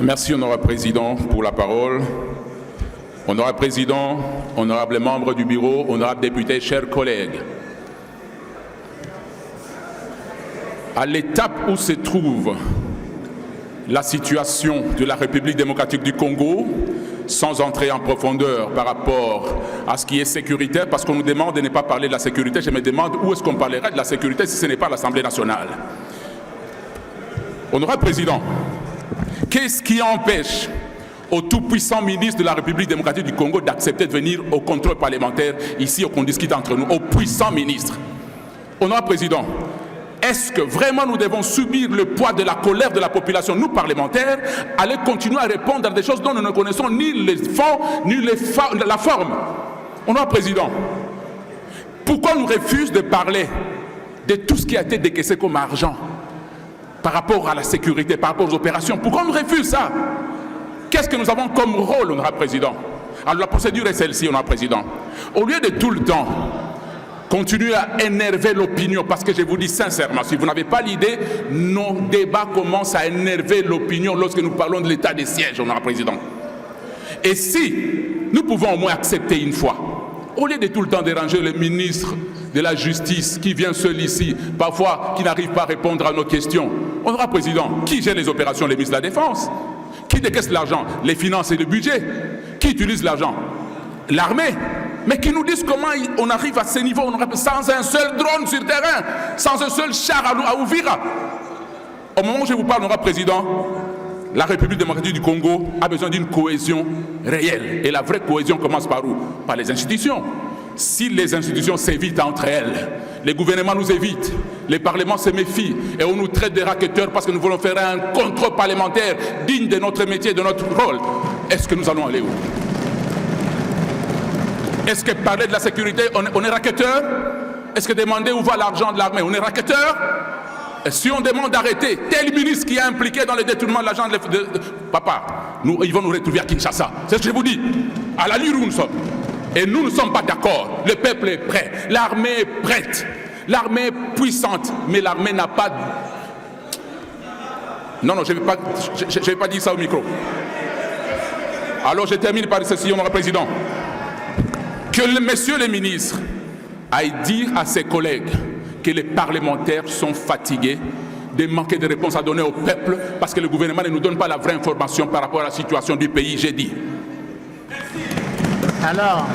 Merci, honorable président, pour la parole. Honorable président, honorables membres du bureau, honorables députés, chers collègues. À l'étape où se trouve la situation de la République démocratique du Congo, sans entrer en profondeur par rapport à ce qui est sécuritaire, parce qu'on nous demande de ne pas parler de la sécurité, je me demande où est-ce qu'on parlerait de la sécurité si ce n'est pas l'Assemblée nationale. Honorable président, qu'est-ce qui empêche au tout-puissant ministre de la République démocratique du Congo d'accepter de venir au contrôle parlementaire ici, qu'on discute entre nous, au puissant ministre? Honorable président, est-ce que vraiment nous devons subir le poids de la colère de la population, nous parlementaires, aller continuer à répondre à des choses dont nous ne connaissons ni les fonds, ni la forme? Honorable président, pourquoi on nous refuse de parler de tout ce qui a été décaissé comme argent par rapport à la sécurité, par rapport aux opérations? Pourquoi on nous refuse ça? Qu'est-ce que nous avons comme rôle, honorable président? Alors la procédure est celle-ci, honorable président. Au lieu de tout le temps continuer à énerver l'opinion, parce que je vous dis sincèrement, si vous n'avez pas l'idée, nos débats commencent à énerver l'opinion lorsque nous parlons de l'état des sièges, honorable président. Et si nous pouvons au moins accepter une fois, au lieu de tout le temps déranger le ministre de la Justice qui vient seul ici, parfois qui n'arrive pas à répondre à nos questions, honorable président, qui gère les opérations? Les ministres de la Défense. Qui décaisse l'argent? Les finances et le budget. Qui utilise l'argent? L'armée. Mais qui nous disent comment on arrive à ce niveau sans un seul drone sur terrain, sans un seul char à Uvira. Au moment où je vous parle, honorable président, la République démocratique du Congo a besoin d'une cohésion réelle. Et la vraie cohésion commence par où? Par les institutions. Si les institutions s'évitent entre elles, les gouvernements nous évitent, les parlements se méfient et on nous traite de racketteurs parce que nous voulons faire un contrôle parlementaire digne de notre métier, de notre rôle, est-ce que nous allons aller où? Est-ce que parler de la sécurité, on est racketteurs? Est-ce que demander où va l'argent de l'armée, on est racketteurs? Et si on demande d'arrêter tel ministre qui est impliqué dans le détournement de l'argent papa, ils vont nous retrouver à Kinshasa. C'est ce que je vous dis. À l'allure où nous sommes. Et nous ne sommes pas d'accord. Le peuple est prêt. L'armée est prête. L'armée est puissante. Mais l'armée n'a pas... Non, je ne vais pas dire ça au micro. Alors je termine par ceci, honorable président. Que messieurs les ministres aillent dire à ses collègues que les parlementaires sont fatigués de manquer de réponses à donner au peuple parce que le gouvernement ne nous donne pas la vraie information par rapport à la situation du pays, j'ai dit. Alors...